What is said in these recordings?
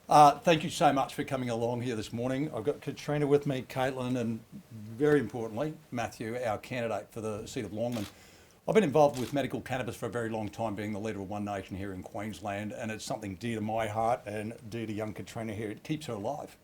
Thank you so much for coming along here this morning. I've got Katrina with me, Caitlin, and very importantly, Matthew, our candidate for the seat of Longman. I've been involved with medical cannabis for a very long time, being the leader of One Nation here in Queensland, and it's something dear to my heart and dear to young Katrina here. It keeps her alive.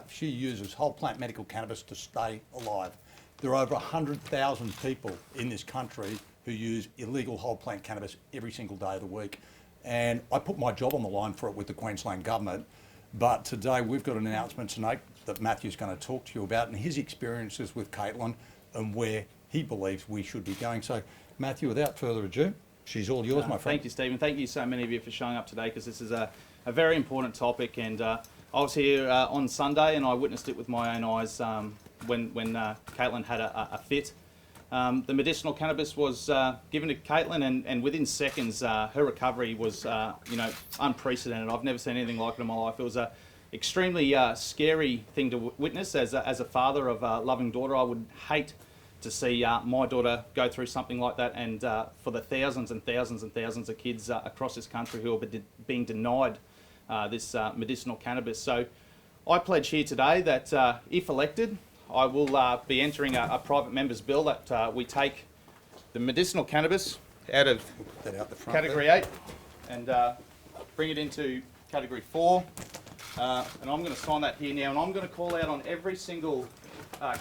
She uses whole plant medical cannabis to stay alive. There are over 100,000 people in this country who use illegal whole plant cannabis every single day of the week. And I put my job on the line for it with the Queensland government. But today we've got an announcement tonight that Matthew's going to talk to you about and his experiences with Caitlin and where he believes we should be going. So Matthew, without further ado, she's all yours, my friend. Thank you, Stephen. Thank you so many of you for showing up today, because this is a very important topic. And I was here on Sunday and I witnessed it with my own eyes when Caitlin had a fit. The medicinal cannabis was given to Caitlin, and within seconds her recovery was unprecedented. I've never seen anything like it in my life. It was a extremely scary thing to witness. As a father of a loving daughter, I would hate to see my daughter go through something like that, and for the thousands and thousands and thousands of kids across this country who are being denied this medicinal cannabis. So I pledge here today that if elected, I will be entering a private member's bill that we take the medicinal cannabis out of Category 8 and bring it into Category 4. And I'm going to sign that here now, and I'm going to call out on every single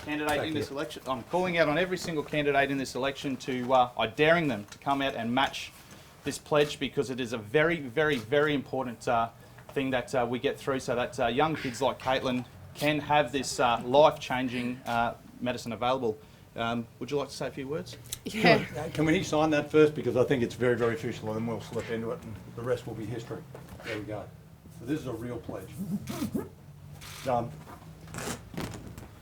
candidate in this election. I'm calling out on every single candidate in this election I'm daring them to come out and match this pledge, because it is a very, very, very important thing that we get through, so that young kids like Caitlin can have this life-changing medicine available. Would you like to say a few words? Yeah. Can we sign that first, because I think it's very, very official, and then we'll slip into it and the rest will be history. There we go. So this is a real pledge. Done.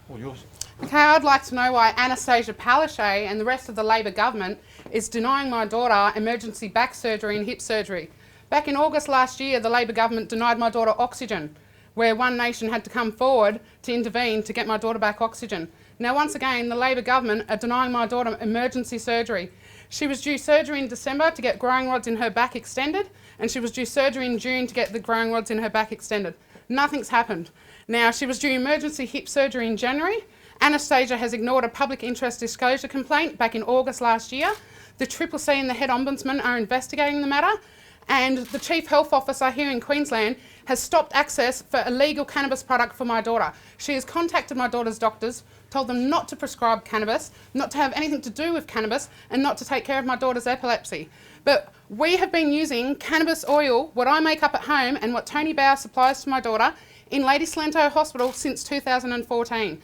All yours. Okay, I'd like to know why Anastasia Palaszczuk and the rest of the Labor government is denying my daughter emergency back surgery and hip surgery. Back in August last year, the Labor government denied my daughter oxygen, where One Nation had to come forward to intervene to get my daughter back oxygen. Now, once again, the Labor government are denying my daughter emergency surgery. She was due surgery in December to get growing rods in her back extended, and she was due surgery in June to get the growing rods in her back extended. Nothing's happened. Now, she was due emergency hip surgery in January. Anastasia has ignored a public interest disclosure complaint back in August last year. The CCC and the head ombudsman are investigating the matter, and the Chief Health Officer here in Queensland has stopped access for illegal cannabis product for my daughter. She has contacted my daughter's doctors, told them not to prescribe cannabis, not to have anything to do with cannabis, and not to take care of my daughter's epilepsy. But we have been using cannabis oil, what I make up at home and what Tony Bauer supplies to my daughter, in Lady Slento Hospital since 2014.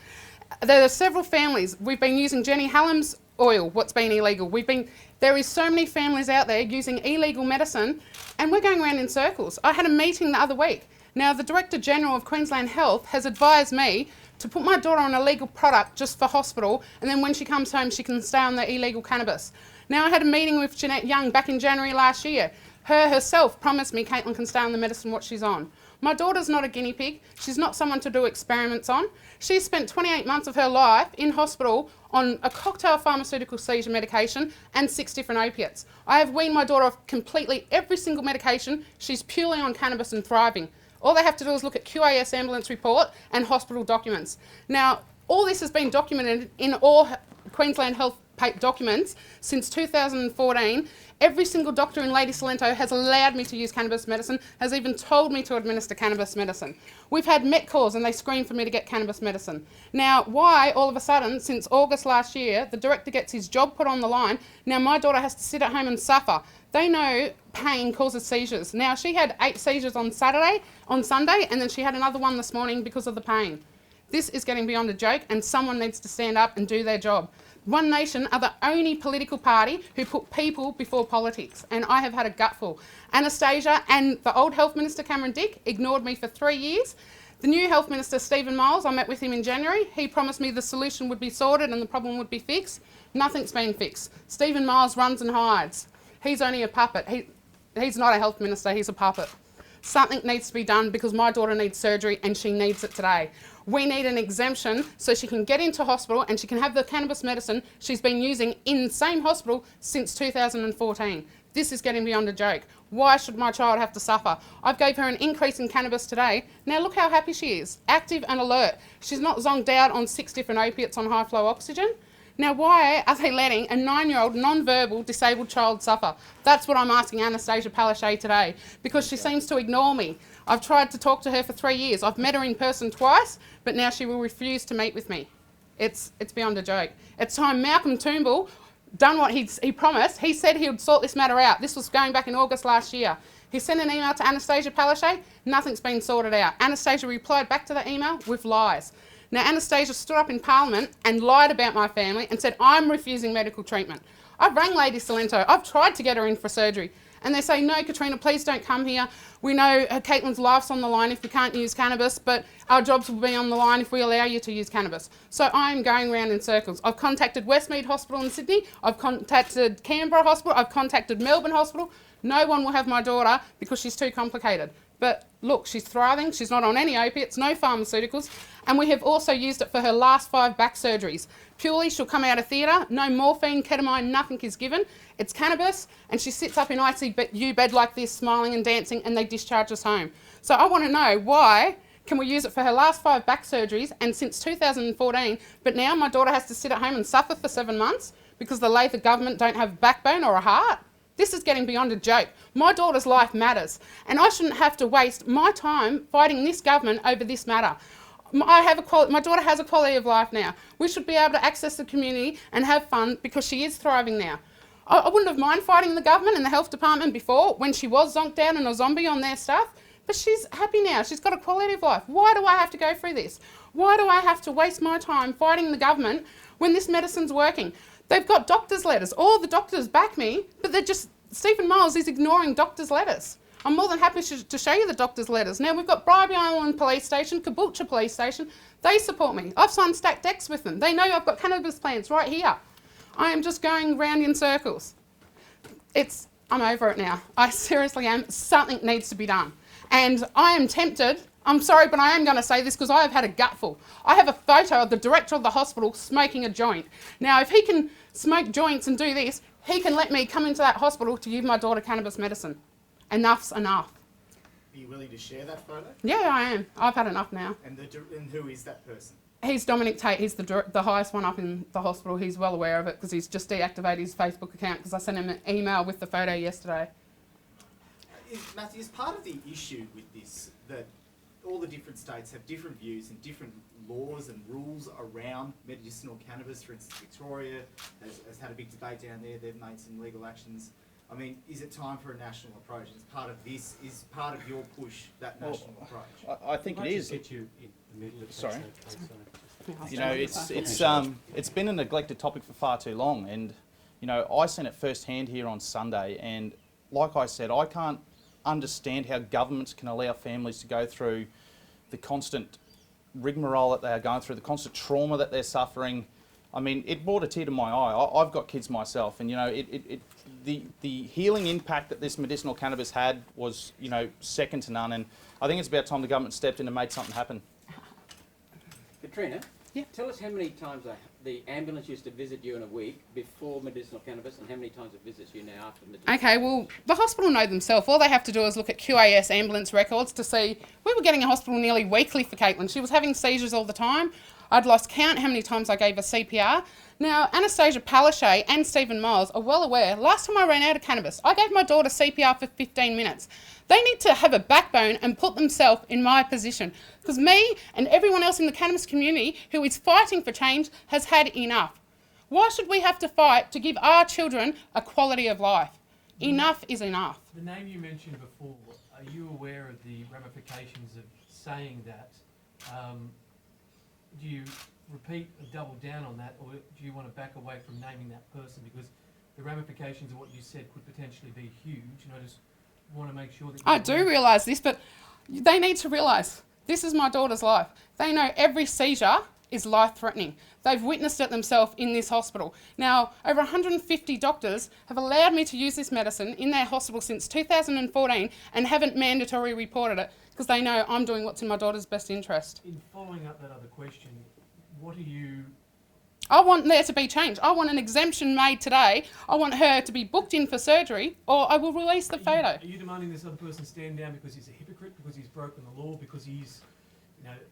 There are several families. We've been using Jenny Hallam's oil, what's been illegal. There is so many families out there using illegal medicine, and we're going around in circles. I had a meeting the other week. Now, the Director General of Queensland Health has advised me to put my daughter on a legal product just for hospital, and then when she comes home, she can stay on the illegal cannabis. Now, I had a meeting with Jeanette Young back in January last year. Her herself promised me Caitlin can stay on the medicine what she's on. My daughter's not a guinea pig. She's not someone to do experiments on. She spent 28 months of her life in hospital on a cocktail pharmaceutical seizure medication and 6 different opiates. I have weaned my daughter off completely every single medication. She's purely on cannabis and thriving. All they have to do is look at QAS ambulance report and hospital documents. Now, all this has been documented in all Queensland Health documents since 2014. Every single doctor in Lady Slento has allowed me to use cannabis medicine, has even told me to administer cannabis medicine. We've had Met calls and they scream for me to get cannabis medicine. Now, why all of a sudden, since August last year, the director gets his job put on the line, now my daughter has to sit at home and suffer. They know pain causes seizures. Now, she had 8 seizures on Sunday, and then she had another one this morning because of the pain. This is getting beyond a joke, and someone needs to stand up and do their job. One Nation are the only political party who put people before politics, and I have had a gutful. Anastasia and the old Health Minister Cameron Dick ignored me for 3 years. The new Health Minister Stephen Miles, I met with him in January. He promised me the solution would be sorted and the problem would be fixed. Nothing's been fixed. Stephen Miles runs and hides. He's only a puppet. He's not a health minister, he's a puppet. Something needs to be done because my daughter needs surgery and she needs it today. We need an exemption so she can get into hospital and she can have the cannabis medicine she's been using in the same hospital since 2014. This is getting beyond a joke. Why should my child have to suffer? I've gave her an increase in cannabis today. Now look how happy she is, active and alert. She's not zonked out on 6 different opiates on high flow oxygen. Now why are they letting a 9-year-old non-verbal disabled child suffer? That's what I'm asking Anastasia Palaszczuk today, because she seems to ignore me. I've tried to talk to her for 3 years. I've met her in person twice, but now she will refuse to meet with me. It's beyond a joke. It's time Malcolm Toombul done what he promised. He said he would sort this matter out. This was going back in August last year. He sent an email to Anastasia Palaszczuk. Nothing's been sorted out. Anastasia replied back to the email with lies. Now, Anastasia stood up in Parliament and lied about my family and said, I'm refusing medical treatment. I've rang Lady Salento. I've tried to get her in for surgery. And they say, no, Katrina, please don't come here. We know Caitlin's life's on the line if we can't use cannabis, but our jobs will be on the line if we allow you to use cannabis. So I'm going round in circles. I've contacted Westmead Hospital in Sydney. I've contacted Canberra Hospital. I've contacted Melbourne Hospital. No one will have my daughter because she's too complicated. But look, she's thriving. She's not on any opiates, no pharmaceuticals. And we have also used it for her last 5 back surgeries. Purely, she'll come out of theatre, no morphine, ketamine, nothing is given. It's cannabis, and she sits up in ICU bed like this, smiling and dancing, and they discharge us home. So I want to know, why can we use it for her last 5 back surgeries and since 2014, but now my daughter has to sit at home and suffer for 7 months because the Labor government don't have a backbone or a heart? This is getting beyond a joke. My daughter's life matters, and I shouldn't have to waste my time fighting this government over this matter. My daughter has a quality of life now. We should be able to access the community and have fun because she is thriving now. I wouldn't have minded fighting the government and the health department before when she was zonked out and a zombie on their stuff, but she's happy now. She's got a quality of life. Why do I have to go through this? Why do I have to waste my time fighting the government when this medicine's working? They've got doctors' letters. All the doctors back me, but Stephen Miles is ignoring doctors' letters. I'm more than happy to show you the doctors' letters. Now, we've got Bribie Island Police Station, Caboolture Police Station. They support me. I've signed stacked decks with them. They know I've got cannabis plants right here. I am just going round in circles. I'm over it now. I seriously am. Something needs to be done. And I am tempted. I'm sorry, but I am going to say this because I have had a gutful. I have a photo of the director of the hospital smoking a joint. Now, if he can smoke joints and do this, he can let me come into that hospital to give my daughter cannabis medicine. Enough's enough. Are you willing to share that photo? Yeah, I am. I've had enough now. And who is that person? He's Dominic Tate. He's the highest one up in the hospital. He's well aware of it because he's just deactivated his Facebook account because I sent him an email with the photo yesterday. Matthew, is part of the issue with this that all the different states have different views and different laws and rules around medicinal cannabis? For instance, Victoria has had a big debate down there. They've made some legal actions. I mean, is it time for a national approach? Is part of this, is part of your push that national approach? I think it is. Get you in the middle of Sorry. that. You know, it's been a neglected topic for far too long, and you know, I seen it firsthand here on Sunday, and like I said, I can't understand how governments can allow families to go through the constant rigmarole that they are going through, the constant trauma that they're suffering. I mean, it brought a tear to my eye. I've got kids myself, and you know, the healing impact that this medicinal cannabis had was, you know, second to none. And I think it's about time the government stepped in and made something happen. Katrina, Yeah. Tell us how many times the ambulance used to visit you in a week before medicinal cannabis, and how many times it visits you now after medicinal. Okay, well, the hospital know themselves. All they have to do is look at QAS ambulance records to see we were getting a hospital nearly weekly for Caitlin. She was having seizures all the time. I'd lost count how many times I gave her CPR. Now, Anastasia Palaszczuk and Stephen Miles are well aware. Last time I ran out of cannabis, I gave my daughter CPR for 15 minutes. They need to have a backbone and put themselves in my position, because me and everyone else in the cannabis community who is fighting for change has had enough. Why should we have to fight to give our children a quality of life? Enough is enough. The name you mentioned before, are you aware of the ramifications of saying that? Do you repeat and double down on that, or do you want to back away from naming that person? Because the ramifications of what you said could potentially be huge, and I just want to make sure that... I do realise this, but they need to realise this is my daughter's life. They know every seizure is life-threatening. They've witnessed it themselves in this hospital. Now, over 150 doctors have allowed me to use this medicine in their hospital since 2014 and haven't mandatory reported it because they know I'm doing what's in my daughter's best interest. In following up that other question, what are you I want there to be change. I want an exemption made today. I want her to be booked in for surgery, or I will release the photo. Are you demanding this other person stand down because he's a hypocrite, because he's broken the law, because he's,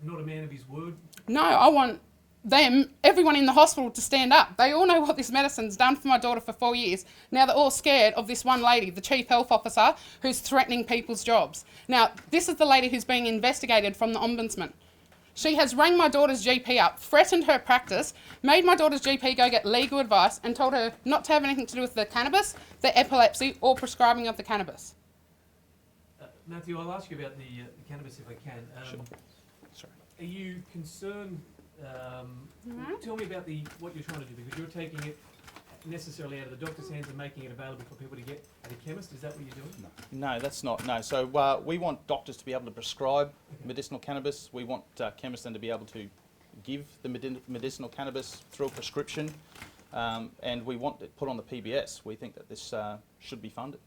not a man of his word? No, I want them, everyone in the hospital, to stand up. They all know what this medicine's done for my daughter for 4 years. Now they're all scared of this one lady, the chief health officer, who's threatening people's jobs. Now, this is the lady who's being investigated from the Ombudsman. She has rang my daughter's GP up, threatened her practice, made my daughter's GP go get legal advice, and told her not to have anything to do with the cannabis, the epilepsy, or prescribing of the cannabis. Matthew, I'll ask you about the cannabis if I can. Sure. Sorry. Are you concerned? Tell me about what you're trying to do, because you're taking it necessarily out of the doctor's hands and making it available for people to get at a chemist. Is that what you're doing? No, that's not. No. So we want doctors to be able to prescribe medicinal cannabis. We want chemists then to be able to give the medicinal cannabis through a prescription, and we want it put on the PBS. We think that this should be funded.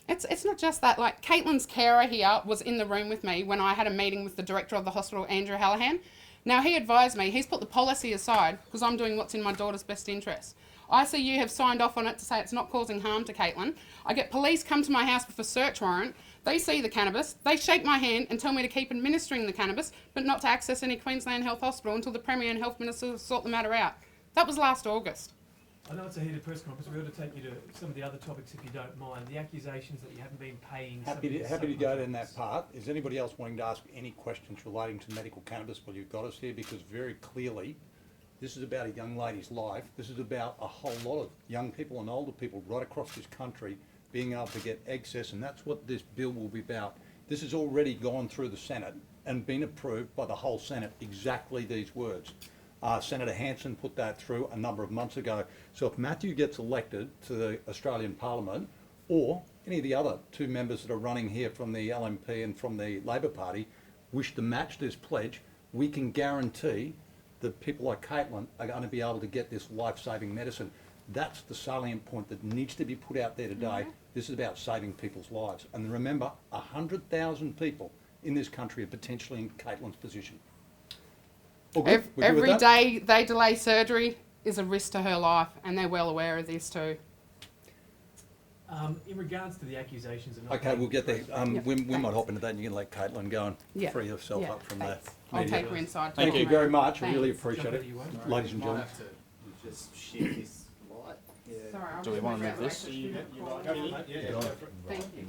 It's not just that. Like, Caitlin's carer here was in the room with me when I had a meeting with the director of the hospital, Andrew Hahn. Now, he advised me, he's put the policy aside because I'm doing what's in my daughter's best interest. ICU have signed off on it to say it's not causing harm to Caitlin. I get police come to my house with a search warrant. They see the cannabis, they shake my hand and tell me to keep administering the cannabis, but not to access any Queensland Health Hospital until the Premier and Health Minister sort the matter out. That was last August. I know it's a heated press conference. We ought to take you to some of the other topics if you don't mind. The accusations that you haven't been paying. Happy to go in that part. Is anybody else wanting to ask any questions relating to medical cannabis while you've got us here? Because very clearly, this is about a young lady's life. This is about a whole lot of young people and older people right across this country being able to get access, and that's what this bill will be about. This has already gone through the Senate and been approved by the whole Senate, exactly these words. Senator Hanson put that through a number of months ago. So if Matthew gets elected to the Australian Parliament, or any of the other two members that are running here from the LNP and from the Labor Party wish to match this pledge, we can guarantee that people like Caitlin are going to be able to get this life-saving medicine. That's the salient point that needs to be put out there today. This is about saving people's lives. And remember, 100,000 people in this country are potentially in Caitlin's position. Every day they delay surgery is a risk to her life, and they're well aware of this too. In regards to the accusations of... Okay, we'll get there. We might hop into that and you can let Caitlin go and free herself up from there. I'll take her inside. Thank you very much. I really Thanks. appreciate it. Ladies and gentlemen. Might have to just shift this light. Yeah. Sorry, I'll Do we just want to move move that this? way. You like it? Yeah, go for it. Thank you.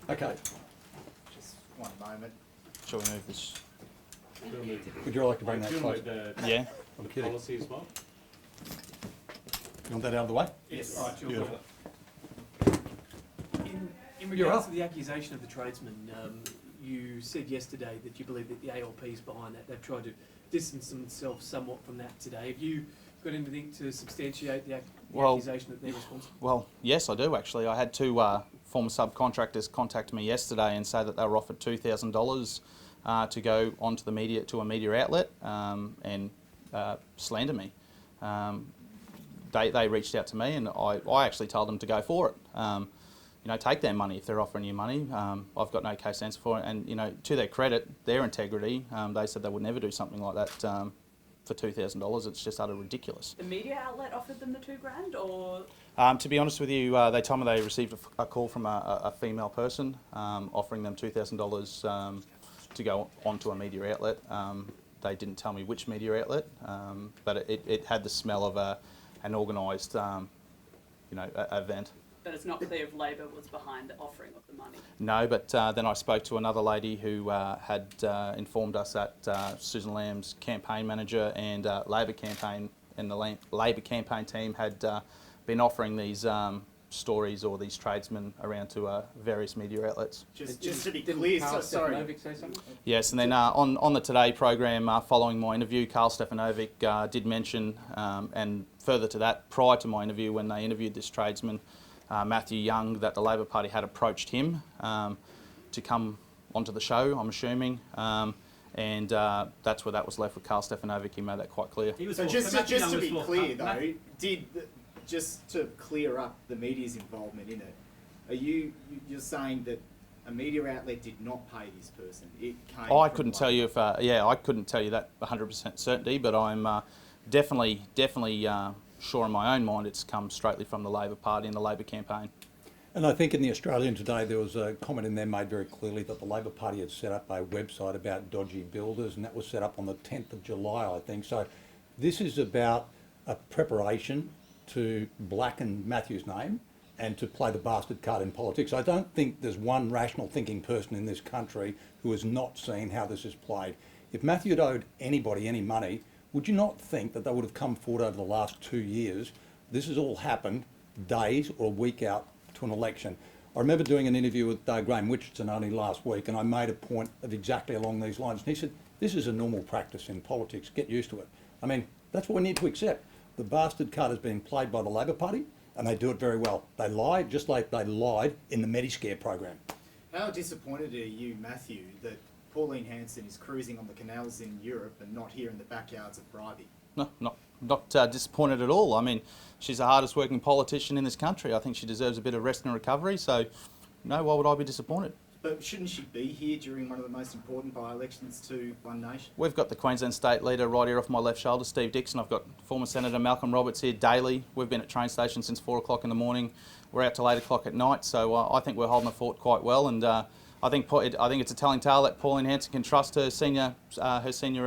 Okay. Just one moment. Shall we move this? Would you like to bring that close? Yeah. I'm kidding. Policy as well? You want that out of the way? Yes. All right, sure. Beautiful. In regards to the accusation of the tradesman, you said yesterday that you believe that the ALP is behind that. They've tried to distance themselves somewhat from that today. Have you got anything to substantiate the accusation that they're responsible? Well, yes, I do actually. I had two former subcontractors contact me yesterday and say that they were offered $2,000 to go onto the media, to a media outlet, and slander me. They reached out to me, and I actually told them to go for it. Take their money if they're offering you money. I've got no case answer for it, and to their credit, their integrity, they said they would never do something like that for $2,000. It's just utter ridiculous. The media outlet offered them the $2,000, or? To be honest with you, they told me they received a call from a female person offering them $2,000 to go onto a media outlet. They didn't tell me which media outlet, but it had the smell of an organised, event. But it's not clear if Labor was behind the offering of the money. No, but then I spoke to another lady who had informed us that Susan Lamb's campaign manager and Labor campaign and the Labor campaign team had been offering these stories or these tradesmen around to various media outlets. Just to be clear, sorry. Say something? Yes, and then on the Today program, following my interview, Karl Stefanovic did mention, and further to that, prior to my interview, when they interviewed this tradesman, Matthew Young, that the Labor Party had approached him to come onto the show, I'm assuming, and that's where that was left with Karl Stefanovic. He made that quite clear. So just to be clear though, just to clear up the media's involvement in it, you're saying that a media outlet did not pay this person. It came I from couldn't the tell you Labor if, I couldn't tell you that 100% certainty, but I'm definitely sure in my own mind it's come straightly from the Labor Party and the Labor campaign. And I think in the Australian today, there was a comment in there made very clearly that the Labor Party had set up a website about dodgy builders, and that was set up on the 10th of July, I think. So this is about a preparation to blacken Matthew's name and to play the bastard card in politics. I don't think there's one rational thinking person in this country who has not seen how this is played. If Matthew had owed anybody any money, would you not think that they would have come forward over the last 2 years? This has all happened days or a week out to an election. I remember doing an interview with Graham Richardson only last week, and I made a point of exactly along these lines. And he said, this is a normal practice in politics, get used to it. I mean, that's what we need to accept. The bastard card has been played by the Labor Party, and they do it very well. They lie just like they lied in the Mediscare program. How disappointed are you, Matthew, that Pauline Hanson is cruising on the canals in Europe and not here in the backyards of Bribey? No, not disappointed at all. I mean, she's the hardest working politician in this country. I think she deserves a bit of rest and recovery, so no, why would I be disappointed? But shouldn't she be here during one of the most important by-elections to One Nation? We've got the Queensland State Leader right here off my left shoulder, Steve Dixon. I've got former Senator Malcolm Roberts here daily. We've been at train stations since 4 o'clock in the morning. We're out till 8 o'clock at night, so I think we're holding the fort quite well. And I think it's a telling tale that Pauline Hanson can trust her senior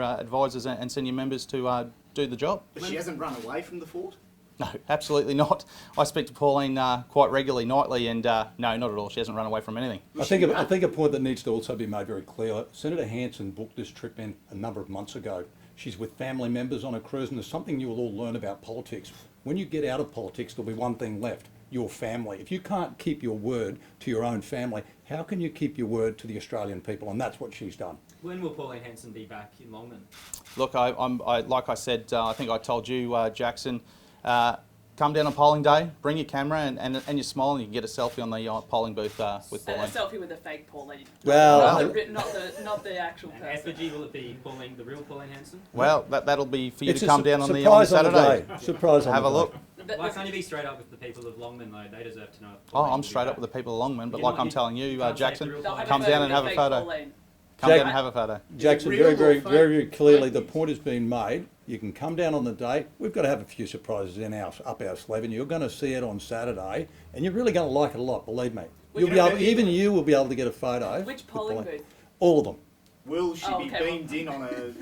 advisors and senior members to do the job. But she hasn't run away from the fort? No, absolutely not. I speak to Pauline quite regularly, nightly, and no, not at all. She hasn't run away from anything. I think a point that needs to also be made very clear, Senator Hanson booked this trip in a number of months ago. She's with family members on a cruise, and there's something you will all learn about politics. When you get out of politics, there'll be one thing left, your family. If you can't keep your word to your own family, how can you keep your word to the Australian people? And that's what she's done. When will Pauline Hanson be back in Longman? Look, like I said, I think I told you, Jackson, come down on polling day, bring your camera and your smile, and you can get a selfie on the polling booth with A Pauline. selfie with a fake Pauline. Well, not the actual And person. effigy, will it be Pauline, the real Pauline Hanson? Well, that'll be for you it's to a come down on the surprise Saturday. day. Surprise on Have the a day. look. But Why this- can't you be straight up with the people of Longman though? They deserve to know. if Oh, Pauline I'm will be straight up back. with the people of Longman, but You like know, I'm you telling you, can't say Jackson, the real They'll have come a down photo and have with a fake photo. Pauline. Come Jack- down and have a photo. Jackson, Is it very, real very, or fake? very clearly, the Fake point has been made. You can come down on the day. We've got to have a few surprises up our sleeve, and you're going to see it on Saturday, and you're really going to like it a lot. Believe me. Which- Even you will be able to get a photo. Which with polling Pauline. booth? All of them. Will she Oh, be okay, well- beamed in on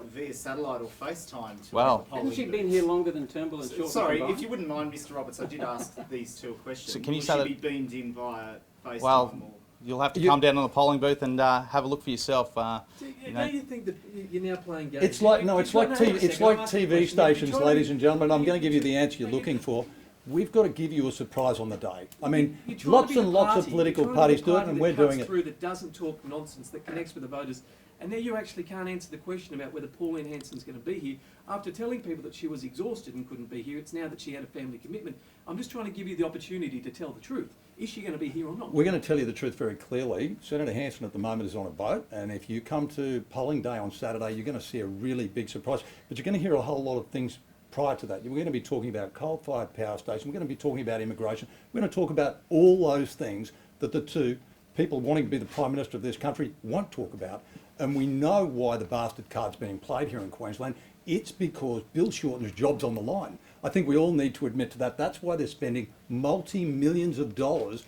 via satellite or FaceTime to Well- the polling Hasn't she booth? been here longer than Turnbull and Short? Sorry, combined? if you wouldn't mind, Mr. Roberts, I did ask these two a question. So can you Will say she that- be beamed in via FaceTime Well, or? You'll have to You- come down on the polling booth and have a look for yourself. Don't You know. you think that you're now playing games? It's like You- no, you it's try- like hang on a TV, it's second, I'm like asking a TV question. You're stations, trying ladies to- and gentlemen. I'm going to give you the answer you're No, looking for. We've got to give you a surprise on the day. I mean, You're trying to lots be the and lots of party. political You're trying to parties be do the it, party and that we're cuts doing it. through, that doesn't talk nonsense, that connects with the voters. And now you actually can't answer the question about whether Pauline Hanson's going to be here. After telling people that she was exhausted and couldn't be here, it's now that she had a family commitment. I'm just trying to give you the opportunity to tell the truth. Is she going to be here or not? We're going to tell you the truth very clearly. Senator Hanson at the moment is on a boat, and if you come to polling day on Saturday, you're going to see a really big surprise. But you're going to hear a whole lot of things prior to that. We're going to be talking about coal-fired power stations. We're going to be talking about immigration. We're going to talk about all those things that the two people wanting to be the Prime Minister of this country won't talk about. And we know why the bastard card's being played here in Queensland. It's because Bill Shorten's job's on the line. I think we all need to admit to that. That's why they're spending multi-millions of dollars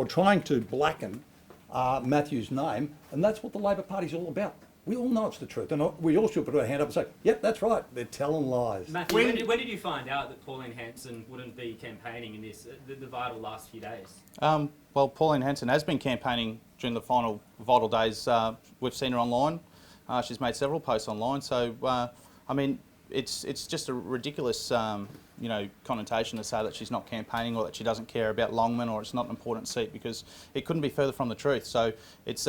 trying to blacken Matthew's name, and that's what the Labor Party's all about. We all know it's the truth, and we all should put our hand up and say, yep, that's right, they're telling lies. Matthew, when did you find out that Pauline Hanson wouldn't be campaigning in this, the vital last few days? Well, Pauline Hanson has been campaigning during the final vital days. We've seen her online. She's made several posts online. So, I mean, it's just a ridiculous, connotation to say that she's not campaigning or that she doesn't care about Longman or it's not an important seat, because it couldn't be further from the truth. So it's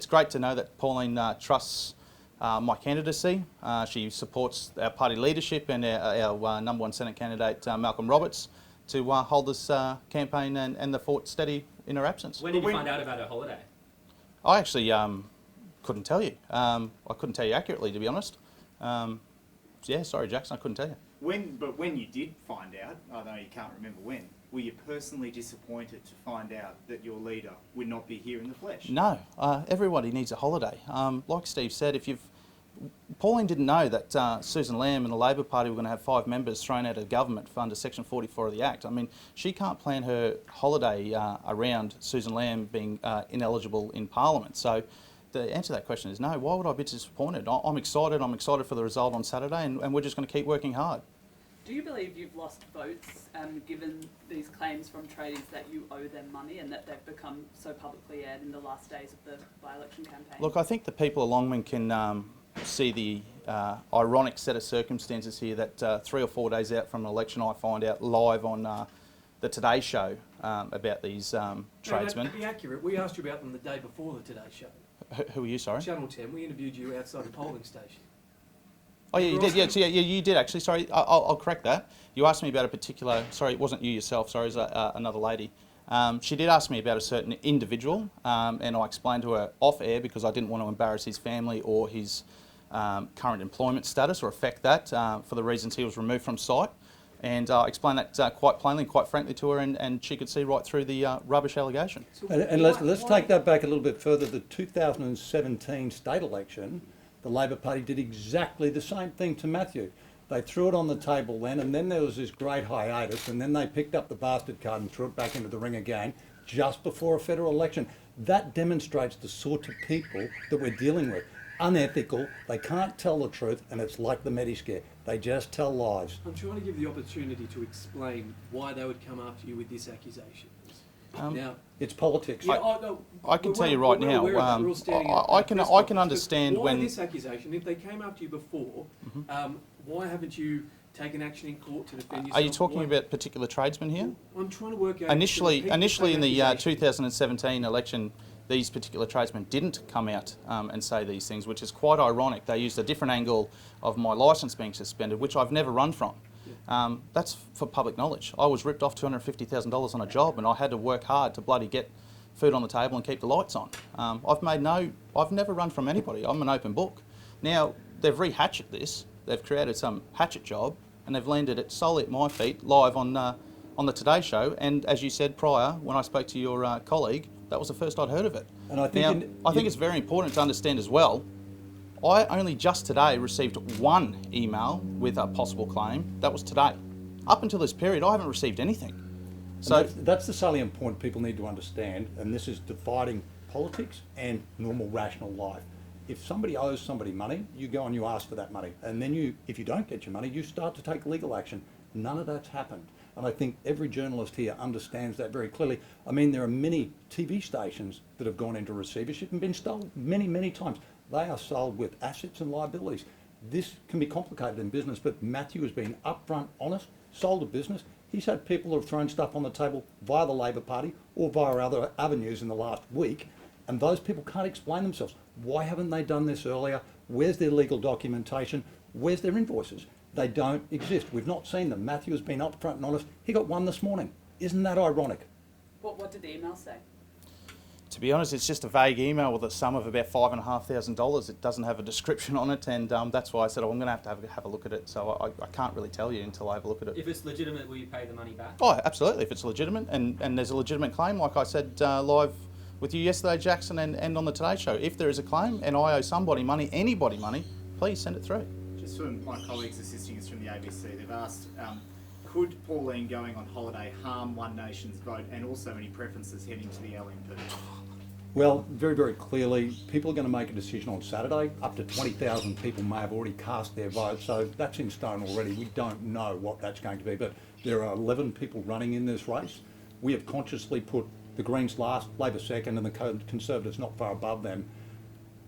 great to know that Pauline trusts my candidacy. She supports our party leadership and our number one Senate candidate, Malcolm Roberts, to hold this campaign and the fort steady in her absence. When did you find out about her holiday? I actually couldn't tell you. I couldn't tell you accurately, to be honest. Sorry, Jackson, I couldn't tell you. When you did find out, I know you can't remember when, were you personally disappointed to find out that your leader would not be here in the flesh? No, everybody needs a holiday. Like Steve said, Pauline didn't know that Susan Lamb and the Labor Party were going to have 5 members thrown out of government for under Section 44 of the Act. I mean, she can't plan her holiday around Susan Lamb being ineligible in Parliament. So the answer to that question is no. Why would I be disappointed? I'm excited. I'm excited for the result on Saturday, and we're just going to keep working hard. Do you believe you've lost votes, given these claims from tradies that you owe them money and that they've become so publicly aired in the last days of the by-election campaign? Look, I think the people of Longman can see the ironic set of circumstances here that 3 or 4 days out from an election I find out live on the Today Show about these tradesmen. No, to be accurate, we asked you about them the day before the Today Show. Who are you, sorry? Channel 10, we interviewed you outside the polling station. Oh yeah, you did. Yeah, so yeah, you did actually. Sorry, I'll correct that. You asked me about a particular. Sorry, it wasn't you yourself. Sorry, it was another lady. She did ask me about a certain individual, and I explained to her off air because I didn't want to embarrass his family or his current employment status or affect that for the reasons he was removed from site. And I explained that quite plainly, quite frankly to her, and she could see right through the rubbish allegation. So And let's take that back a little bit further. The 2017 state election, the Labor Party did exactly the same thing to Matthew. They threw it on the table then, and then there was this great hiatus, and then they picked up the bastard card and threw it back into the ring again just before a federal election. That demonstrates the sort of people that we're dealing with. Unethical, they can't tell the truth, and it's like the Mediscare. They just tell lies. I'm trying to give the opportunity to explain why they would come after you with this accusation. Now, It's politics. yeah, I can tell you right now, I can understand why when- this accusation. If they came after you before, why haven't you taken action in court to defend yourself? Are you talking Why- about particular tradesmen here? I'm trying to work out. Initially in the accusation. 2017 election, these particular tradesmen didn't come out and say these things, which is quite ironic. They used a different angle of my licence being suspended, which I've never run from. That's for public knowledge. I was ripped off $250,000 on a job, and I had to work hard to bloody get food on the table and keep the lights on. I've never run from anybody. I'm an open book. Now they've rehatched this. They've created some hatchet job, and they've landed it solely at my feet, live on the Today Show. And as you said prior, when I spoke to your colleague, that was the first I'd heard of it. And I think I think it's very important to understand as well. I only just today received one email with a possible claim. That was today. Up until this period, I haven't received anything. So that's the salient point people need to understand, and this is dividing politics and normal rational life. If somebody owes somebody money, you go and you ask for that money, and then if you don't get your money, you start to take legal action. None of that's happened. And I think every journalist here understands that very clearly. I mean, there are many TV stations that have gone into receivership and been stolen many, many times. They are sold with assets and liabilities. This can be complicated in business, but Matthew has been upfront, honest, sold a business. He's had people who have thrown stuff on the table via the Labor Party or via other avenues in the last week, and those people can't explain themselves. Why haven't they done this earlier? Where's their legal documentation? Where's their invoices? They don't exist. We've not seen them. Matthew has been upfront and honest. He got one this morning. Isn't that ironic? What did the email say? to be honest, it's just a vague email with a sum of about $5,500. It doesn't have a description on it, and that's why I said, I'm going to have a look at it. So I can't really tell you until I have a look at it. If it's legitimate, will you pay the money back? Oh, absolutely. If it's legitimate and there's a legitimate claim, like I said live with you yesterday, Jackson, and on the Today Show, if there is a claim and I owe somebody money, anybody money, please send it through. Just from my colleagues assisting us from the ABC, they've asked, could Pauline going on holiday harm One Nation's vote and also any preferences heading to the LNP? Well, very, very clearly, people are going to make a decision on Saturday. Up to 20,000 people may have already cast their vote, so that's in stone already. We don't know what that's going to be, but there are 11 people running in this race. We have consciously put the Greens last, Labor second, and the Conservatives not far above them.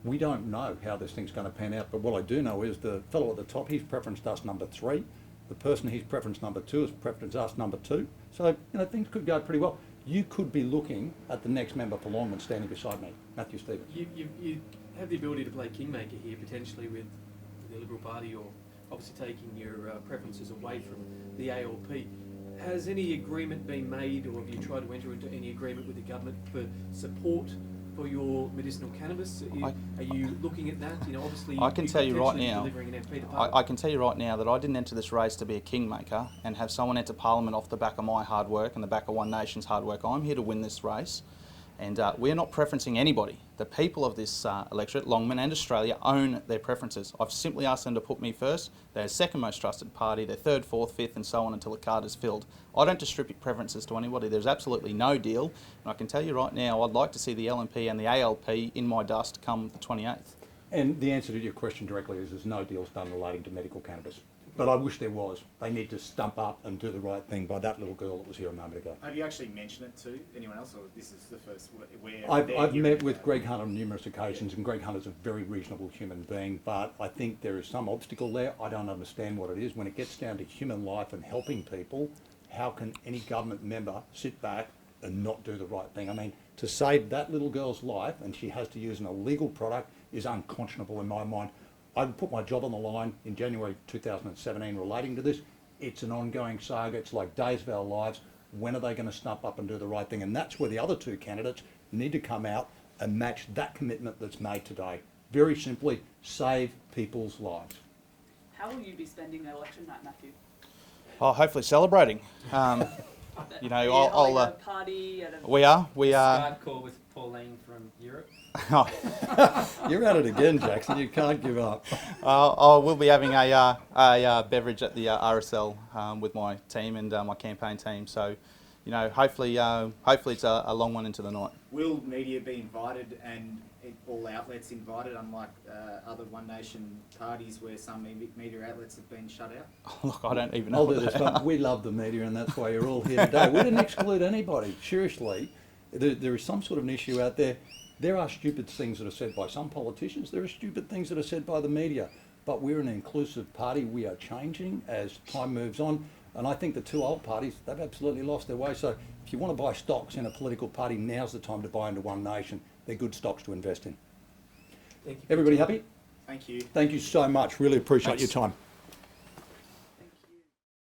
We don't know how this thing's going to pan out, but what I do know is the fellow at the top, he's preferenced us number 3. The person he's preferenced number 2 has preferenced us number 2. So, things could go pretty well. You could be looking at the next member for Longman standing beside me, Matthew Stevens. You have the ability to play kingmaker here, potentially with the Liberal Party, or obviously taking your preferences away from the ALP. Has any agreement been made, or have you tried to enter into any agreement with the government for support for your medicinal cannabis? Are you looking at that? You know, obviously, I can tell you right potentially now, delivering an MP to I Parliament. can tell you right now that I didn't enter this race to be a kingmaker and have someone enter Parliament off the back of my hard work and the back of One Nation's hard work. I'm here to win this race, and we're not preferencing anybody. The people of this electorate, Longman and Australia, own their preferences. I've simply asked them to put me first. They're second most trusted party, they're third, fourth, fifth, and so on until the card is filled. I don't distribute preferences to anybody. There's absolutely no deal, and I can tell you right now, I'd like to see the LNP and the ALP in my dust come the 28th. And the answer to your question directly is there's no deals done relating to medical cannabis. But I wish there was. They need to stump up and do the right thing by that little girl that was here a moment ago. Have you actually mentioned it to anyone else, or this is the first where I've met with Greg Hunt on numerous occasions, and Greg Hunt is a very reasonable human being, but I think there is some obstacle there. I don't understand what it is. When it gets down to human life and helping people, how can any government member sit back and not do the right thing? I mean, to save that little girl's life, and she has to use an illegal product, is unconscionable in my mind. I put my job on the line in January 2017 relating to this. It's an ongoing saga. It's like days of our lives. When are they going to snap up and do the right thing? And that's where the other two candidates need to come out and match that commitment that's made today. Very simply, save people's lives. How will you be spending the election night, Matthew? Oh, hopefully celebrating. You know, I'll a party at a we are. Skype call with Pauline from Europe. You're at it again, Jackson. You can't give up. I will be having a beverage at the RSL with my team and my campaign team. So, you know, hopefully it's a long one into the night. Will media be invited and all outlets invited, unlike other One Nation parties where some media outlets have been shut out? Look, I don't even know. I'll do what this, they but are. we love the media, and that's why you're all here today. We didn't exclude anybody. Seriously, there is some sort of an issue out there. There are stupid things that are said by some politicians. There are stupid things that are said by the media. But we're an inclusive party. We are changing as time moves on. And I think the two old parties, they've absolutely lost their way. So if you want to buy stocks in a political party, now's the time to buy into One Nation. They're good stocks to invest in. Thank you. Everybody happy? Thank you. Thank you so much. Really appreciate Thanks. your time.